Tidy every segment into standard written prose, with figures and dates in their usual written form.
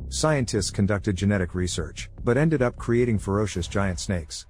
Scientists conducted genetic research, but ended up creating ferocious giant snakes.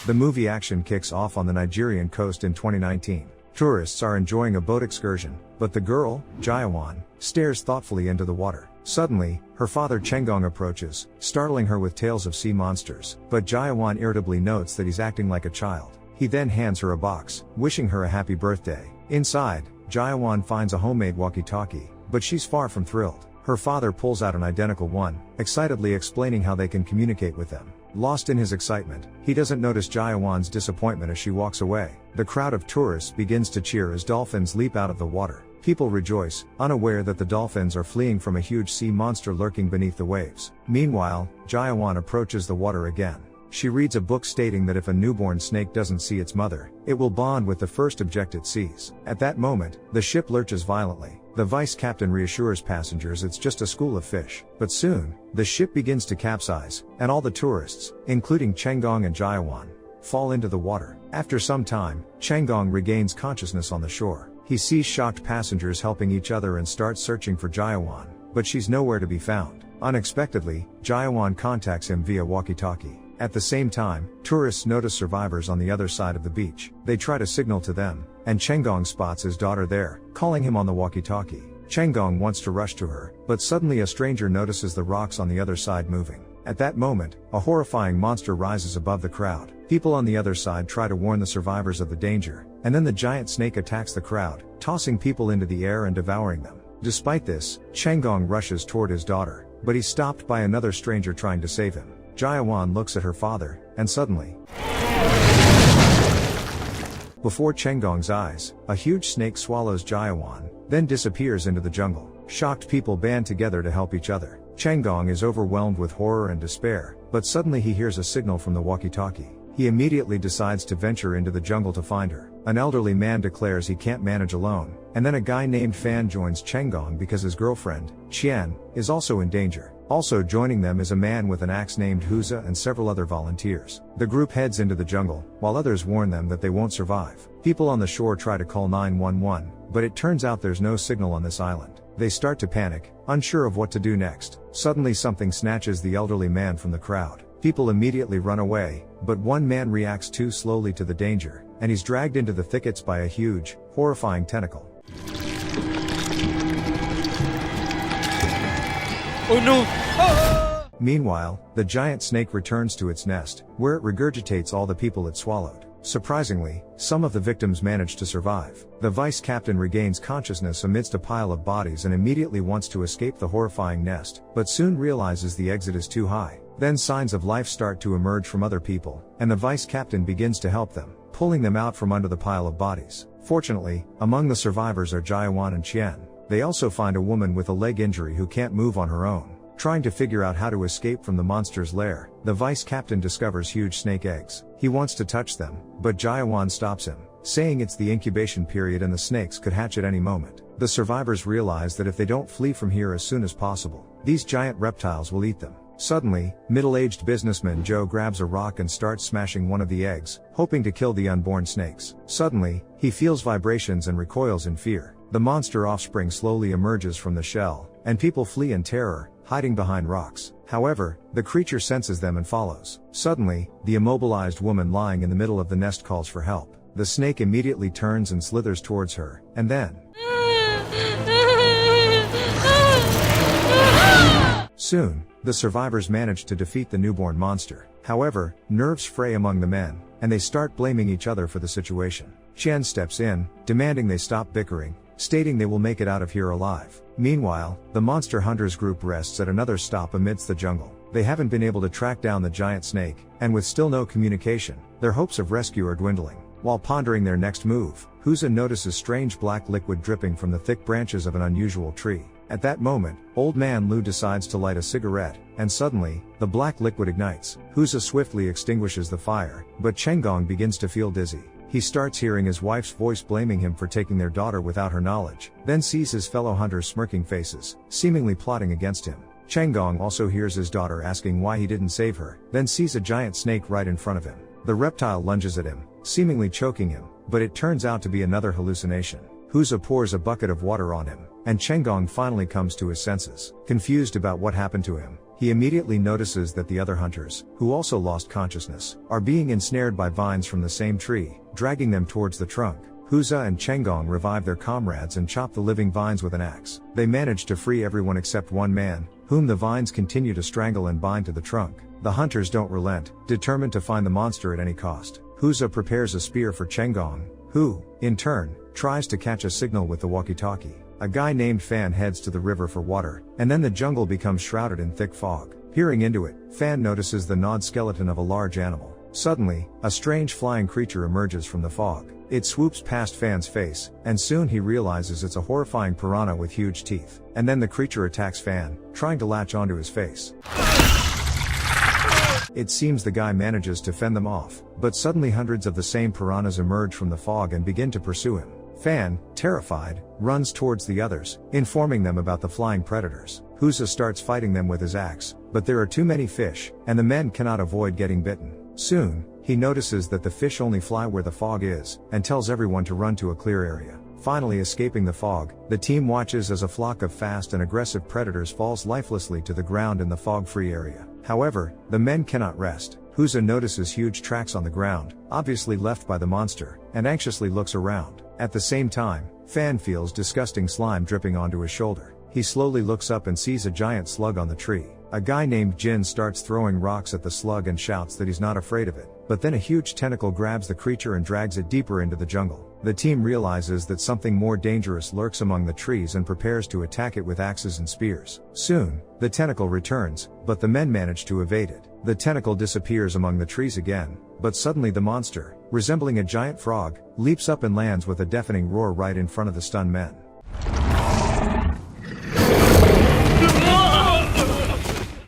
The movie action kicks off on the Nigerian coast in 2019. Tourists are enjoying a boat excursion, but the girl, Jayawan, stares thoughtfully into the water. Suddenly, her father Chengong approaches, startling her with tales of sea monsters, but Jayawan irritably notes that he's acting like a child. He then hands her a box, wishing her a happy birthday. Inside, Jayawan finds a homemade walkie-talkie, but she's far from thrilled. Her father pulls out an identical one, excitedly explaining how they can communicate with them. Lost in his excitement, he doesn't notice Jayawan's disappointment as she walks away. The crowd of tourists begins to cheer as dolphins leap out of the water. People rejoice, unaware that the dolphins are fleeing from a huge sea monster lurking beneath the waves. Meanwhile, Jayawan approaches the water again. She reads a book stating that if a newborn snake doesn't see its mother, it will bond with the first object it sees. At that moment, the ship lurches violently. The vice captain reassures passengers it's just a school of fish. But soon, the ship begins to capsize, and all the tourists, including Chengong and Jayawan, fall into the water. After some time, Chengong regains consciousness on the shore. He sees shocked passengers helping each other and starts searching for Jayawan, but she's nowhere to be found. Unexpectedly, Jayawan contacts him via walkie-talkie. At the same time, tourists notice survivors on the other side of the beach. They try to signal to them, and Chengong spots his daughter there, calling him on the walkie-talkie. Chengong wants to rush to her, but suddenly a stranger notices the rocks on the other side moving. At that moment, a horrifying monster rises above the crowd. People on the other side try to warn the survivors of the danger, and then the giant snake attacks the crowd, tossing people into the air and devouring them. Despite this, Chengong rushes toward his daughter, but he's stopped by another stranger trying to save him. Jayawan looks at her father, and suddenly, before Chengong's eyes, a huge snake swallows Jayawan, then disappears into the jungle. Shocked people band together to help each other. Chengong is overwhelmed with horror and despair, but suddenly he hears a signal from the walkie-talkie. He immediately decides to venture into the jungle to find her. An elderly man declares he can't manage alone, and then a guy named Fan joins Chengong because his girlfriend, Qian, is also in danger. Also joining them is a man with an axe named Huza and several other volunteers. The group heads into the jungle, while others warn them that they won't survive. People on the shore try to call 911, but it turns out there's no signal on this island. They start to panic, unsure of what to do next. Suddenly something snatches the elderly man from the crowd. People immediately run away, but one man reacts too slowly to the danger, and he's dragged into the thickets by a huge, horrifying tentacle. Oh no! Meanwhile, the giant snake returns to its nest, where it regurgitates all the people it swallowed. Surprisingly, some of the victims manage to survive. The vice captain regains consciousness amidst a pile of bodies and immediately wants to escape the horrifying nest, but soon realizes the exit is too high. Then signs of life start to emerge from other people, and the vice captain begins to help them, pulling them out from under the pile of bodies. Fortunately, among the survivors are Jayawan and Qian. They also find a woman with a leg injury who can't move on her own. Trying to figure out how to escape from the monster's lair, the vice captain discovers huge snake eggs. He wants to touch them, but Jayawan stops him, saying it's the incubation period and the snakes could hatch at any moment. The survivors realize that if they don't flee from here as soon as possible, these giant reptiles will eat them. Suddenly, middle-aged businessman Joe grabs a rock and starts smashing one of the eggs, hoping to kill the unborn snakes. Suddenly, he feels vibrations and recoils in fear. The monster offspring slowly emerges from the shell, and people flee in terror, hiding behind rocks. However, the creature senses them and follows. Suddenly, the immobilized woman lying in the middle of the nest calls for help. The snake immediately turns and slithers towards her, and then soon, the survivors manage to defeat the newborn monster. However, nerves fray among the men, and they start blaming each other for the situation. Qian steps in, demanding they stop bickering, stating they will make it out of here alive. Meanwhile, the monster hunters group rests at another stop amidst the jungle. They haven't been able to track down the giant snake, and with still no communication, their hopes of rescue are dwindling. While pondering their next move, Huza notices strange black liquid dripping from the thick branches of an unusual tree. At that moment, Old Man Lu decides to light a cigarette, and suddenly, the black liquid ignites. Huza swiftly extinguishes the fire, but Chengong begins to feel dizzy. He starts hearing his wife's voice blaming him for taking their daughter without her knowledge, then sees his fellow hunters' smirking faces, seemingly plotting against him. Chengong also hears his daughter asking why he didn't save her, then sees a giant snake right in front of him. The reptile lunges at him, seemingly choking him, but it turns out to be another hallucination. Huza pours a bucket of water on him, and Chenggong finally comes to his senses. Confused about what happened to him, he immediately notices that the other hunters, who also lost consciousness, are being ensnared by vines from the same tree, dragging them towards the trunk. Huza and Chenggong revive their comrades and chop the living vines with an axe. They manage to free everyone except one man, whom the vines continue to strangle and bind to the trunk. The hunters don't relent, determined to find the monster at any cost. Huza prepares a spear for Chenggong, who, in turn, tries to catch a signal with the walkie-talkie. A guy named Fan heads to the river for water, and then the jungle becomes shrouded in thick fog. Peering into it, Fan notices the gnawed skeleton of a large animal. Suddenly, a strange flying creature emerges from the fog. It swoops past Fan's face, and soon he realizes it's a horrifying piranha with huge teeth. And then the creature attacks Fan, trying to latch onto his face. It seems the guy manages to fend them off, but suddenly hundreds of the same piranhas emerge from the fog and begin to pursue him. Fan, terrified, runs towards the others, informing them about the flying predators. Huza starts fighting them with his axe, but there are too many fish, and the men cannot avoid getting bitten. Soon, he notices that the fish only fly where the fog is, and tells everyone to run to a clear area. Finally escaping the fog, the team watches as a flock of fast and aggressive predators falls lifelessly to the ground in the fog-free area. However, the men cannot rest. Huza notices huge tracks on the ground, obviously left by the monster, and anxiously looks around. At the same time, Fan feels disgusting slime dripping onto his shoulder. He slowly looks up and sees a giant slug on the tree. A guy named Jin starts throwing rocks at the slug and shouts that he's not afraid of it, but then a huge tentacle grabs the creature and drags it deeper into the jungle. The team realizes that something more dangerous lurks among the trees and prepares to attack it with axes and spears. Soon, the tentacle returns, but the men manage to evade it. The tentacle disappears among the trees again, but suddenly the monster, resembling a giant frog, leaps up and lands with a deafening roar right in front of the stunned men.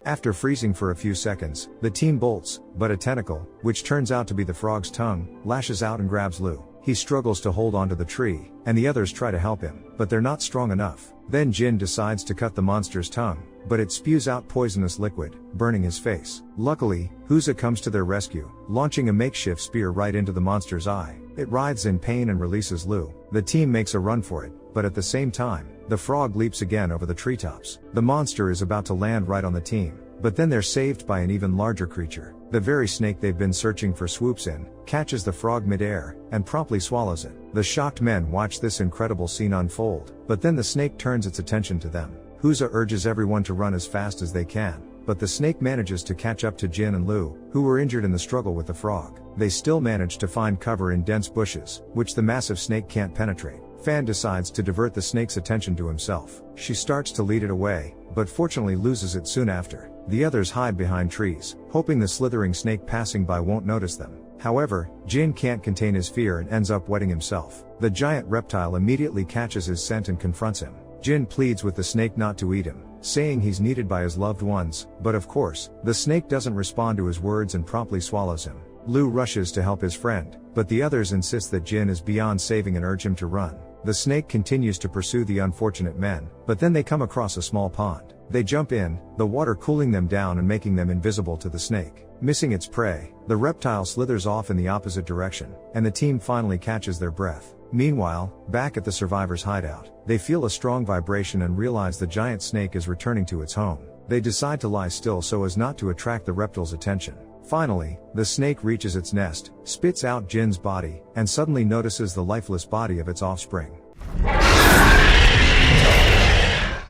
After freezing for a few seconds, the team bolts, but a tentacle, which turns out to be the frog's tongue, lashes out and grabs Lu. He struggles to hold onto the tree, and the others try to help him, but they're not strong enough. Then Jin decides to cut the monster's tongue, but it spews out poisonous liquid, burning his face. Luckily, Huza comes to their rescue, launching a makeshift spear right into the monster's eye. It writhes in pain and releases Lu. The team makes a run for it, but at the same time, the frog leaps again over the treetops. The monster is about to land right on the team, but then they're saved by an even larger creature. The very snake they've been searching for swoops in, catches the frog midair, and promptly swallows it. The shocked men watch this incredible scene unfold, but then the snake turns its attention to them. Huza urges everyone to run as fast as they can, but the snake manages to catch up to Jin and Lu, who were injured in the struggle with the frog. They still manage to find cover in dense bushes, which the massive snake can't penetrate. Fan decides to divert the snake's attention to himself. She starts to lead it away, but fortunately loses it soon after. The others hide behind trees, hoping the slithering snake passing by won't notice them. However, Jin can't contain his fear and ends up wetting himself. The giant reptile immediately catches his scent and confronts him. Jin pleads with the snake not to eat him, saying he's needed by his loved ones, but of course, the snake doesn't respond to his words and promptly swallows him. Lu rushes to help his friend, but the others insist that Jin is beyond saving and urge him to run. The snake continues to pursue the unfortunate men, but then they come across a small pond. They jump in, the water cooling them down and making them invisible to the snake. Missing its prey, the reptile slithers off in the opposite direction, and the team finally catches their breath. Meanwhile, back at the survivors' hideout, they feel a strong vibration and realize the giant snake is returning to its home. They decide to lie still so as not to attract the reptile's attention. Finally, the snake reaches its nest, spits out Jin's body, and suddenly notices the lifeless body of its offspring.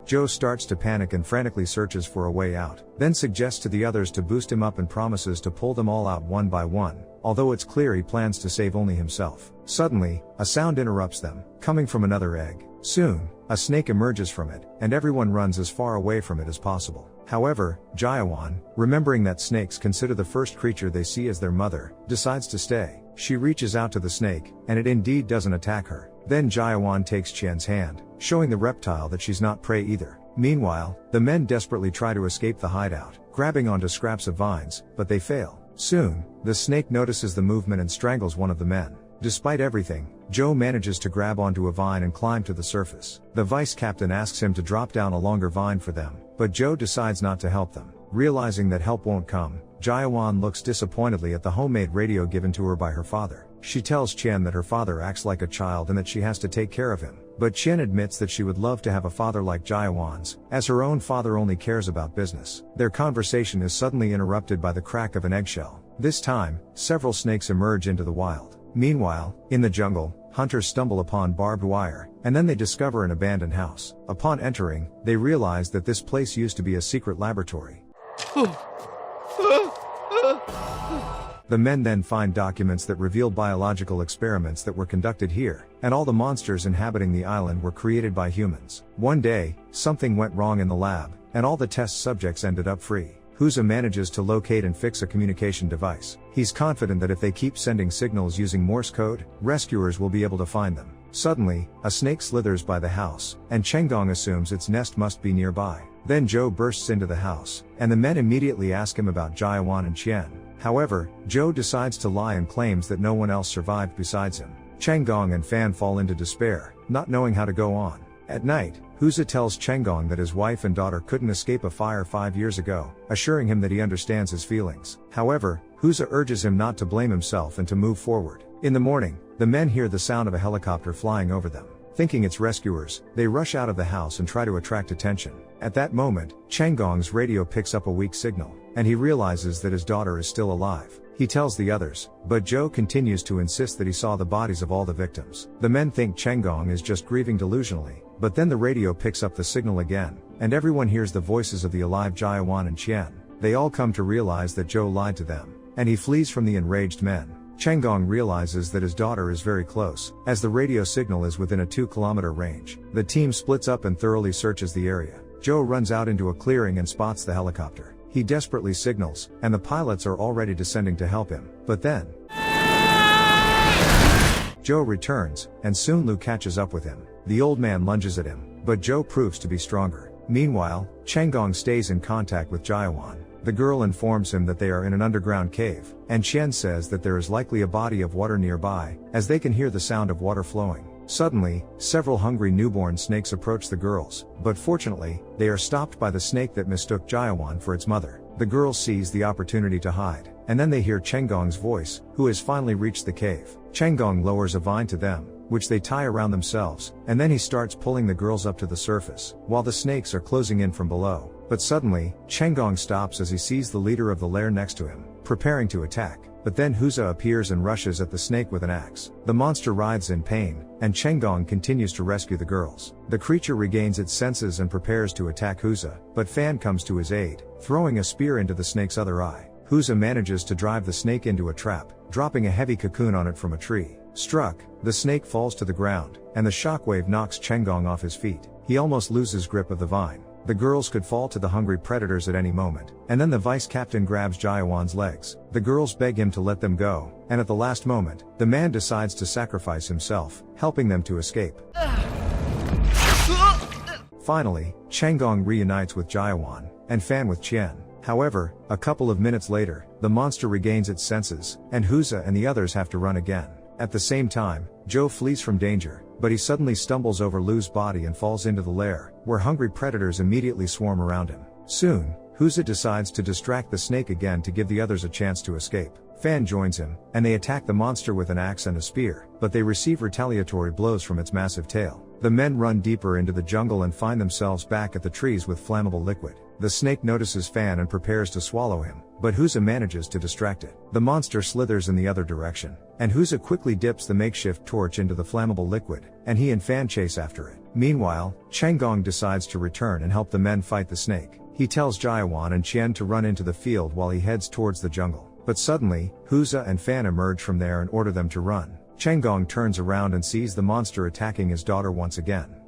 Joe starts to panic and frantically searches for a way out, then suggests to the others to boost him up and promises to pull them all out one by one, although it's clear he plans to save only himself. Suddenly, a sound interrupts them, coming from another egg. Soon, a snake emerges from it, and everyone runs as far away from it as possible. However, Jayawan, remembering that snakes consider the first creature they see as their mother, decides to stay. She reaches out to the snake, and it indeed doesn't attack her. Then Jayawan takes Qian's hand, showing the reptile that she's not prey either. Meanwhile, the men desperately try to escape the hideout, grabbing onto scraps of vines, but they fail. Soon, the snake notices the movement and strangles one of the men. Despite everything, Joe manages to grab onto a vine and climb to the surface. The vice captain asks him to drop down a longer vine for them, but Joe decides not to help them. Realizing that help won't come, Jayawan looks disappointedly at the homemade radio given to her by her father. She tells Qian that her father acts like a child and that she has to take care of him. But Qian admits that she would love to have a father like Jiawan's, as her own father only cares about business. Their conversation is suddenly interrupted by the crack of an eggshell. This time, several snakes emerge into the wild. Meanwhile, in the jungle, hunters stumble upon barbed wire, and then they discover an abandoned house. Upon entering, they realize that this place used to be a secret laboratory. The men then find documents that reveal biological experiments that were conducted here, and all the monsters inhabiting the island were created by humans. One day, something went wrong in the lab, and all the test subjects ended up free. Huza manages to locate and fix a communication device. He's confident that if they keep sending signals using Morse code, rescuers will be able to find them. Suddenly, a snake slithers by the house, and Chenggong assumes its nest must be nearby. Then Zhou bursts into the house, and the men immediately ask him about Jiawan and Qian. However, Zhou decides to lie and claims that no one else survived besides him. Chenggong and Fan fall into despair, not knowing how to go on. At night, Huza tells Chenggong that his wife and daughter couldn't escape a fire 5 years ago, assuring him that he understands his feelings. However, Huza urges him not to blame himself and to move forward. In the morning, the men hear the sound of a helicopter flying over them. Thinking it's rescuers, they rush out of the house and try to attract attention. At that moment, Chenggong's radio picks up a weak signal, and he realizes that his daughter is still alive. He tells the others, but Zhou continues to insist that he saw the bodies of all the victims. The men think Chenggong is just grieving delusionally, but then the radio picks up the signal again, and everyone hears the voices of the alive Jiawan and Qian. They all come to realize that Zhou lied to them, and he flees from the enraged men. Chenggong realizes that his daughter is very close, as the radio signal is within a 2-kilometer range. The team splits up and thoroughly searches the area. Zhou runs out into a clearing and spots the helicopter. He desperately signals, and the pilots are already descending to help him. But then, Zhou returns, and soon Lu catches up with him. The old man lunges at him, but Zhou proves to be stronger. Meanwhile, Chenggong stays in contact with Jiawan. The girl informs him that they are in an underground cave, and Qian says that there is likely a body of water nearby, as they can hear the sound of water flowing. Suddenly, several hungry newborn snakes approach the girls, but fortunately, they are stopped by the snake that mistook Jiawan for its mother. The girls seize the opportunity to hide, and then they hear Chenggong's voice, who has finally reached the cave. Chenggong lowers a vine to them, which they tie around themselves, and then he starts pulling the girls up to the surface, while the snakes are closing in from below. But suddenly, Chenggong stops as he sees the leader of the lair next to him, preparing to attack. But then Huza appears and rushes at the snake with an axe. The monster writhes in pain, and Chenggong continues to rescue the girls. The creature regains its senses and prepares to attack Huza, but Fan comes to his aid, throwing a spear into the snake's other eye. Huza manages to drive the snake into a trap, dropping a heavy cocoon on it from a tree. Struck, the snake falls to the ground, and the shockwave knocks Chenggong off his feet. He almost loses grip of the vine. The girls could fall to the hungry predators at any moment, and then the vice captain grabs Jiawan's legs. The girls beg him to let them go, and at the last moment, the man decides to sacrifice himself, helping them to escape. Finally, Chenggong reunites with Jiawan, and Fan with Qian. However, a couple of minutes later, the monster regains its senses, and Huza and the others have to run again. At the same time, Zhou flees from danger, but he suddenly stumbles over Lu's body and falls into the lair, where hungry predators immediately swarm around him. Soon, Huza decides to distract the snake again to give the others a chance to escape. Fan joins him, and they attack the monster with an axe and a spear, but they receive retaliatory blows from its massive tail. The men run deeper into the jungle and find themselves back at the trees with flammable liquid. The snake notices Fan and prepares to swallow him, but Huza manages to distract it. The monster slithers in the other direction, and Huza quickly dips the makeshift torch into the flammable liquid, and he and Fan chase after it. Meanwhile, Chenggong decides to return and help the men fight the snake. He tells Jiawan and Qian to run into the field while he heads towards the jungle. But suddenly, Huza and Fan emerge from there and order them to run. Chenggong turns around and sees the monster attacking his daughter once again.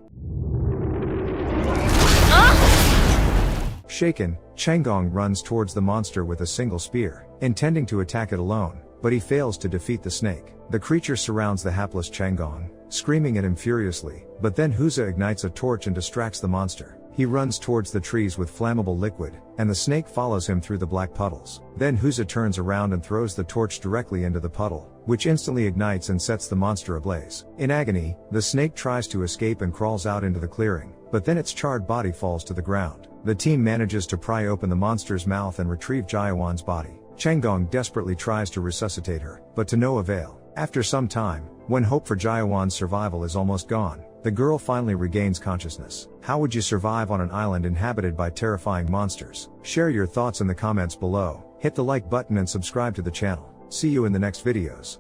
Shaken, Chenggong runs towards the monster with a single spear, intending to attack it alone, but he fails to defeat the snake. The creature surrounds the hapless Chenggong, screaming at him furiously, but then Huza ignites a torch and distracts the monster. He runs towards the trees with flammable liquid, and the snake follows him through the black puddles. Then Huza turns around and throws the torch directly into the puddle, which instantly ignites and sets the monster ablaze. In agony, the snake tries to escape and crawls out into the clearing, but then its charred body falls to the ground. The team manages to pry open the monster's mouth and retrieve Jiawan's body. Chenggong desperately tries to resuscitate her, but to no avail. After some time, when hope for Jayawan's survival is almost gone, the girl finally regains consciousness. How would you survive on an island inhabited by terrifying monsters? Share your thoughts in the comments below, hit the like button and subscribe to the channel. See you in the next videos.